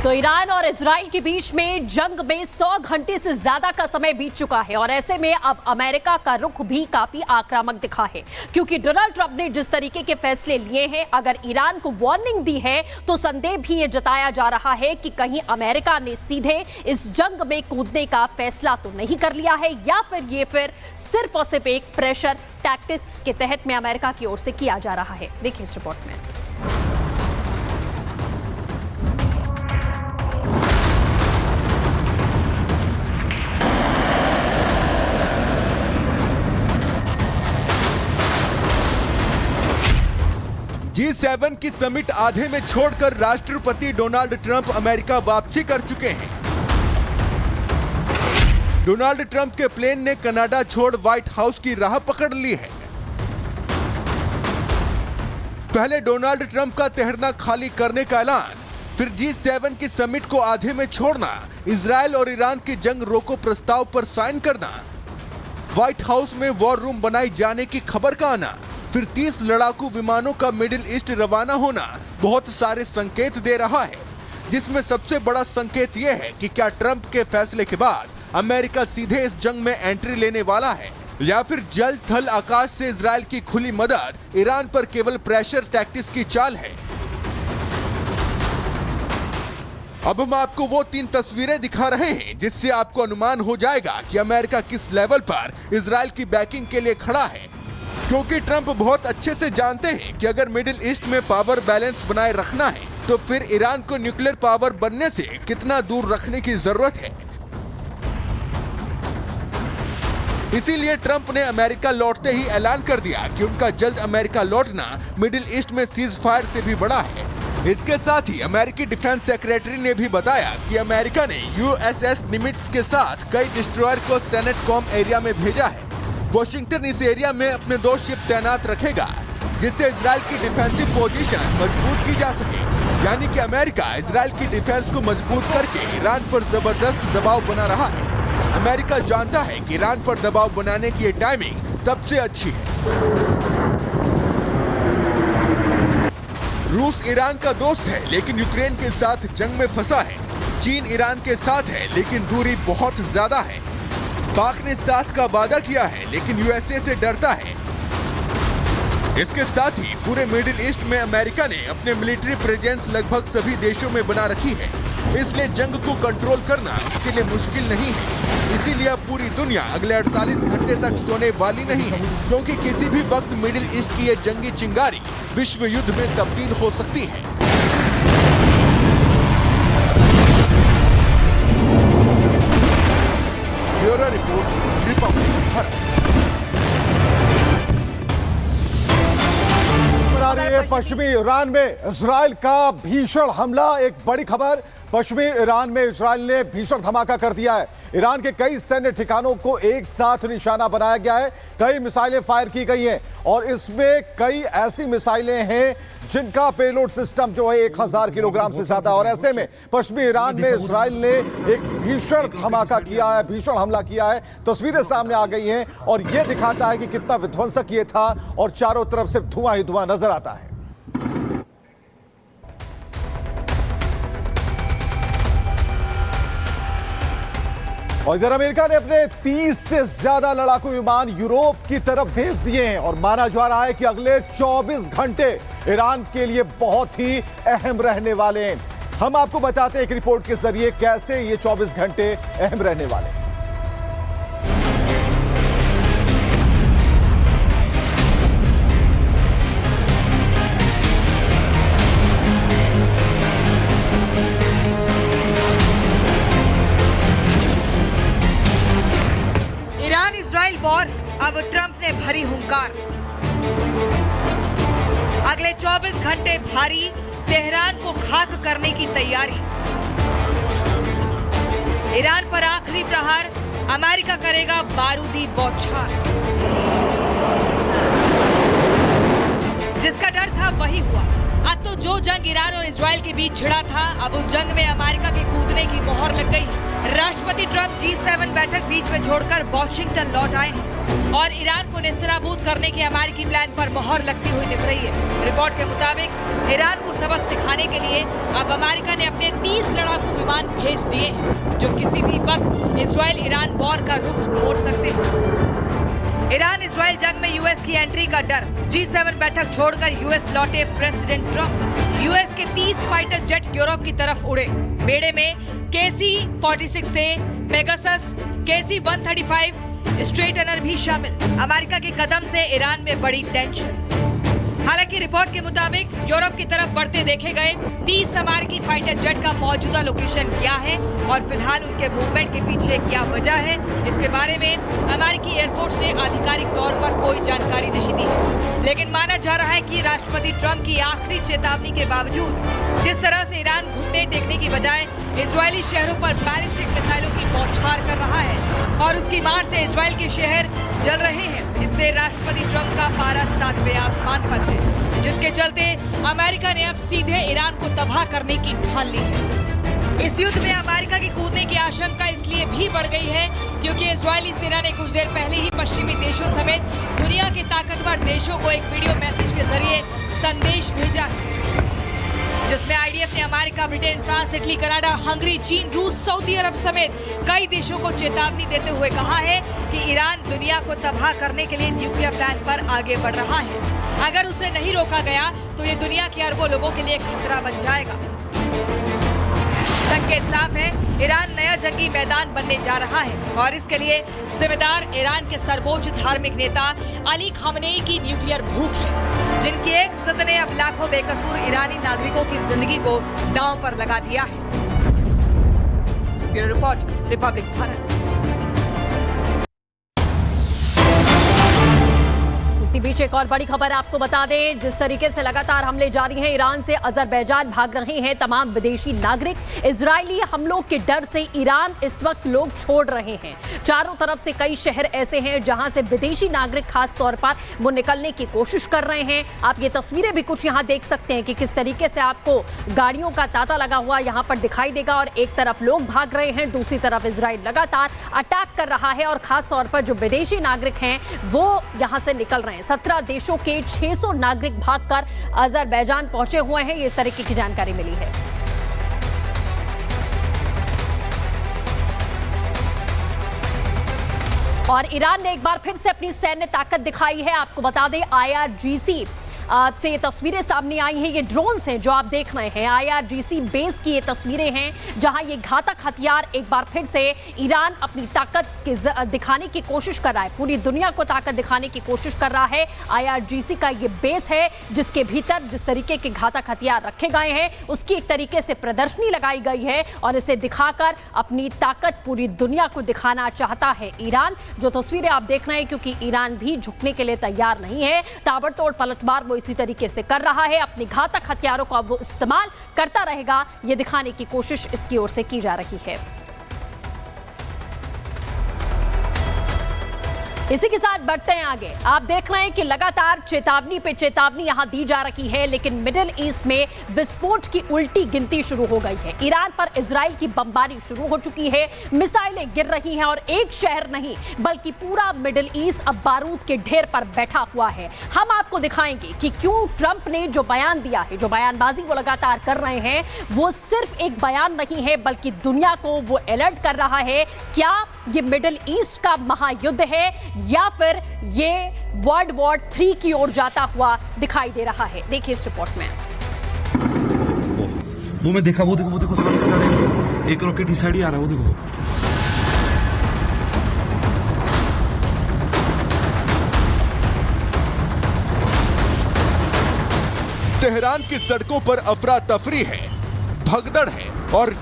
तो ईरान और इजराइल के बीच में जंग में 100 घंटे से ज्यादा का समय बीत चुका है और ऐसे में अब अमेरिका का रुख भी काफी आक्रामक दिखा है, क्योंकि डोनाल्ड ट्रंप ने जिस तरीके के फैसले लिए हैं, अगर ईरान को वार्निंग दी है तो संदेह भी ये जताया जा रहा है कि कहीं अमेरिका ने सीधे इस जंग में कूदने का फैसला तो नहीं कर लिया है, या फिर सिर्फ और सिर्फ एक प्रेशर टैक्टिक्स के तहत में अमेरिका की ओर से किया जा रहा है। देखिए इस रिपोर्ट में। G7 की समिट आधे में छोड़कर राष्ट्रपति डोनाल्ड ट्रंप अमेरिका वापसी कर चुके हैं। डोनाल्ड ट्रंप के प्लेन ने कनाडा छोड़ व्हाइट हाउस की राह पकड़ ली है। पहले डोनाल्ड ट्रंप का तहरना खाली करने का ऐलान, फिर G7 की समिट को आधे में छोड़ना, इजराइल और ईरान की जंग रोको प्रस्ताव पर साइन करना, व्हाइट हाउस में वॉर रूम बनाए जाने की खबर का आना, फिर 30 लड़ाकू विमानों का मिडिल ईस्ट रवाना होना बहुत सारे संकेत दे रहा है, जिसमें सबसे बड़ा संकेत यह है कि क्या ट्रंप के फैसले के बाद अमेरिका सीधे इस जंग में एंट्री लेने वाला है, या फिर जल थल आकाश से इजराइल की खुली मदद ईरान पर केवल प्रेशर टैक्टिक्स की चाल है। अब हम आपको वो 3 तस्वीरें दिखा रहे हैं जिससे आपको अनुमान हो जाएगा कि अमेरिका किस लेवल पर इजराइल की बैकिंग के लिए खड़ा है, क्योंकि ट्रंप बहुत अच्छे से जानते हैं कि अगर मिडिल ईस्ट में पावर बैलेंस बनाए रखना है तो फिर ईरान को न्यूक्लियर पावर बनने से कितना दूर रखने की जरूरत है। इसीलिए ट्रंप ने अमेरिका लौटते ही ऐलान कर दिया कि उनका जल्द अमेरिका लौटना मिडिल ईस्ट में सीज फायर से भी बड़ा है। इसके साथ ही अमेरिकी डिफेंस सेक्रेटरी ने भी बताया कि अमेरिका ने USS निमित्ज के साथ कई डिस्ट्रॉयर को सेनेटकॉम एरिया में भेजा है। वॉशिंगटन इस एरिया में अपने 2 शिप तैनात रखेगा, जिससे इजराइल की डिफेंसिव पोजीशन मजबूत की जा सके। यानी कि अमेरिका इजराइल की डिफेंस को मजबूत करके ईरान पर जबरदस्त दबाव बना रहा है। अमेरिका जानता है कि ईरान पर दबाव बनाने की ये टाइमिंग सबसे अच्छी है। रूस ईरान का दोस्त है लेकिन यूक्रेन के साथ जंग में फंसा है। चीन ईरान के साथ है लेकिन दूरी बहुत ज्यादा है। पाक ने साथ का वादा किया है लेकिन USA से डरता है। इसके साथ ही पूरे मिडिल ईस्ट में अमेरिका ने अपने मिलिट्री प्रेजेंस लगभग सभी देशों में बना रखी है, इसलिए जंग को कंट्रोल करना उसके लिए मुश्किल नहीं है। इसीलिए अब पूरी दुनिया अगले 48 घंटे तक सोने वाली नहीं है, क्योंकि किसी भी वक्त मिडिल ईस्ट की ये जंगी चिंगारी विश्व युद्ध में तब्दील हो सकती है। Bureau report, Republic Bharat. पश्चिमी ईरान में इजराइल का भीषण हमला, एक बड़ी खबर। पश्चिमी ईरान में इजराइल ने भीषण धमाका कर दिया है। ईरान के कई सैन्य ठिकानों को एक साथ निशाना बनाया गया है। कई मिसाइलें फायर की गई हैं और इसमें कई ऐसी मिसाइलें हैं जिनका पेलोड सिस्टम जो है 1000 किलोग्राम से ज्यादा। और ऐसे में पश्चिमी ईरान में इजराइल ने एक भीषण धमाका किया है, भीषण हमला किया है। तस्वीरें सामने आ गई हैं और यह दिखाता है कि कितना विध्वंसक ये था और चारों तरफ से धुआं ही धुआं नजर आता है। और इधर अमेरिका ने अपने 30 से ज्यादा लड़ाकू विमान यूरोप की तरफ भेज दिए हैं और माना जा रहा है कि अगले 24 घंटे ईरान के लिए बहुत ही अहम रहने वाले हैं। हम आपको बताते हैं एक रिपोर्ट के जरिए कैसे ये 24 घंटे अहम रहने वाले हैं। इजराइल वॉर, अब ट्रंप ने भरी हुंकार। अगले 24 घंटे भारी, तेहरान को खाक करने की तैयारी। ईरान पर आखिरी प्रहार, अमेरिका करेगा बारूदी बौछार। जिसका डर था वही हुआ। अब तो जो जंग ईरान और इजराइल के बीच छिड़ा था, अब उस जंग में अमेरिका के कूदने की मोहर लग गई। राष्ट्रपति ट्रंप G7 बैठक बीच में छोड़कर वॉशिंगटन लौट आए हैं और ईरान को नेस्तनाबूद करने के अमेरिकी प्लान पर मोहर लगती हुई दिख रही है। रिपोर्ट के मुताबिक ईरान को सबक सिखाने के लिए अब अमेरिका ने अपने 30 लड़ाकू लिए हैं, जो किसी भी वक्त इजराइल ईरान वॉर का रुख मोड़ सकते हैं। ईरान इजराइल जंग में यूएस की एंट्री का डर, G7 बैठक छोड़कर यूएस लौटे प्रेसिडेंट ट्रंप। यूएस के 30 फाइटर जेट यूरोप की तरफ उड़े। बेड़े में KC-46 से पेगासस, KC-135 स्ट्रेटनर भी शामिल। अमेरिका के कदम से ईरान में बड़ी टेंशन। हालांकि रिपोर्ट के मुताबिक यूरोप की तरफ बढ़ते देखे गए 30 अमेरिकी फाइटर जेट का मौजूदा लोकेशन क्या है और फिलहाल उनके मूवमेंट के पीछे क्या वजह है, इसके बारे में अमेरिकी एयरफोर्स ने आधिकारिक तौर पर कोई जानकारी नहीं दी है। लेकिन माना जा रहा है कि राष्ट्रपति ट्रंप की आखिरी चेतावनी के बावजूद जिस तरह से ईरान घुटने टेकने की बजाय इजरायली शहरों पर बैलिस्टिक मिसाइलों की बौछार कर रहा है और उसकी मार से इजरायल के शहर जल रहे हैं, इससे राष्ट्रपति ट्रंप का पारा 7वें आसमान पर है, जिसके चलते अमेरिका ने अब सीधे ईरान को तबाह करने की ठान ली है। इस युद्ध में अमेरिका की कूदने की आशंका इसलिए भी बढ़ गई है क्योंकि इजरायली सेना ने कुछ देर पहले ही पश्चिमी देशों समेत दुनिया के ताकतवर देशों को एक वीडियो मैसेज के जरिए संदेश भेजा है, जिसमें आईडीएफ ने America, Britain, France, Italy, Canada, Hungary, चीन, रूस, सऊदी अरब समेत कई देशों को चेतावनी देते हुए कहा है कि ईरान दुनिया को तबाह करने के लिए न्यूक्लियर प्लान पर आगे बढ़ रहा है। अगर उसे नहीं रोका गया तो ये दुनिया के अरबों लोगों के लिए खतरा बन जाएगा। संकेत साफ है, ईरान नया जंगी मैदान बनने जा रहा है और इसके लिए जिम्मेदार ईरान के सर्वोच्च धार्मिक नेता अली खामनेई की न्यूक्लियर भूख है, जिनकी एक सदन ने अब लाखों बेकसूर ईरानी नागरिकों की जिंदगी को दांव पर लगा दिया है। Bureau report, Republic Bharat. इसी बीच एक और बड़ी खबर आपको बता दें, जिस तरीके से लगातार हमले जारी हैं, ईरान से अजरबैजान भाग रहे हैं तमाम विदेशी नागरिक। इजरायली हमलों के डर से ईरान इस वक्त लोग छोड़ रहे हैं। चारों तरफ से कई शहर ऐसे हैं जहां से विदेशी नागरिक खास तौर पर वो निकलने की कोशिश कर रहे हैं। आप ये तस्वीरें भी कुछ यहां देख सकते हैं कि किस तरीके से आपको गाड़ियों का तांता लगा हुआ यहां पर दिखाई देगा और एक तरफ लोग भाग रहे हैं, दूसरी तरफ इजराइल लगातार अटैक कर रहा है और खास तौर पर जो विदेशी नागरिक हैं वो यहां से निकल रहे हैं। 17 देशों के 600 नागरिक भागकर अजरबैजान पहुंचे हुए हैं, ये इस तरीके की जानकारी मिली है। और ईरान ने एक बार फिर से अपनी सैन्य ताकत दिखाई है। आपको बता दें, IRGC से ये तस्वीरें सामने आई हैं। ये ड्रोन्स हैं जो आप देख रहे हैं, IRGC बेस की ये तस्वीरें हैं जहां ये घातक हथियार एक बार फिर से ईरान अपनी ताकत दिखाने की कोशिश कर रहा है, पूरी दुनिया को ताकत दिखाने की कोशिश कर रहा है। IRGC का ये बेस है जिसके भीतर जिस तरीके के घातक हथियार रखे गए हैं उसकी एक तरीके से प्रदर्शनी लगाई गई है और इसे दिखाकर अपनी ताकत पूरी दुनिया को दिखाना चाहता है ईरान। जो तस्वीरें आप देख रहे हैं, क्योंकि ईरान भी झुकने के लिए तैयार नहीं है, ताबड़तोड़ पलटवार इसी तरीके से कर रहा है। अपनी घातक हथियारों को अब वो इस्तेमाल करता रहेगा, ये दिखाने की कोशिश इसकी ओर से की जा रही है। इसी के साथ बढ़ते हैं आगे। आप देख रहे हैं कि लगातार चेतावनी पे चेतावनी यहां दी जा रही है, लेकिन मिडिल ईस्ट में विस्फोट की उल्टी गिनती शुरू हो गई है। ईरान पर इजराइल की बमबारी शुरू हो चुकी है, मिसाइलें गिर रही हैं और एक शहर नहीं बल्कि पूरा मिडिल ईस्ट अब बारूद के ढेर पर बैठा हुआ है। हम आपको दिखाएंगे कि क्यों ट्रंप ने जो बयान दिया है, जो बयानबाजी वो लगातार कर रहे हैं, वो सिर्फ एक बयान नहीं है बल्कि दुनिया को वो अलर्ट कर रहा है। क्या ये मिडिल ईस्ट का महायुद्ध है या फिर ये वर्ल्ड वॉर 3 की ओर जाता हुआ दिखाई दे रहा है? देखिए इस रिपोर्ट में। वो मैं देखा, वो देखो सामने एक रॉकेट इस साइड ही आ रहा है, वो देखो। तेहरान की सड़कों पर अफरा तफरी है, भगदड़ है और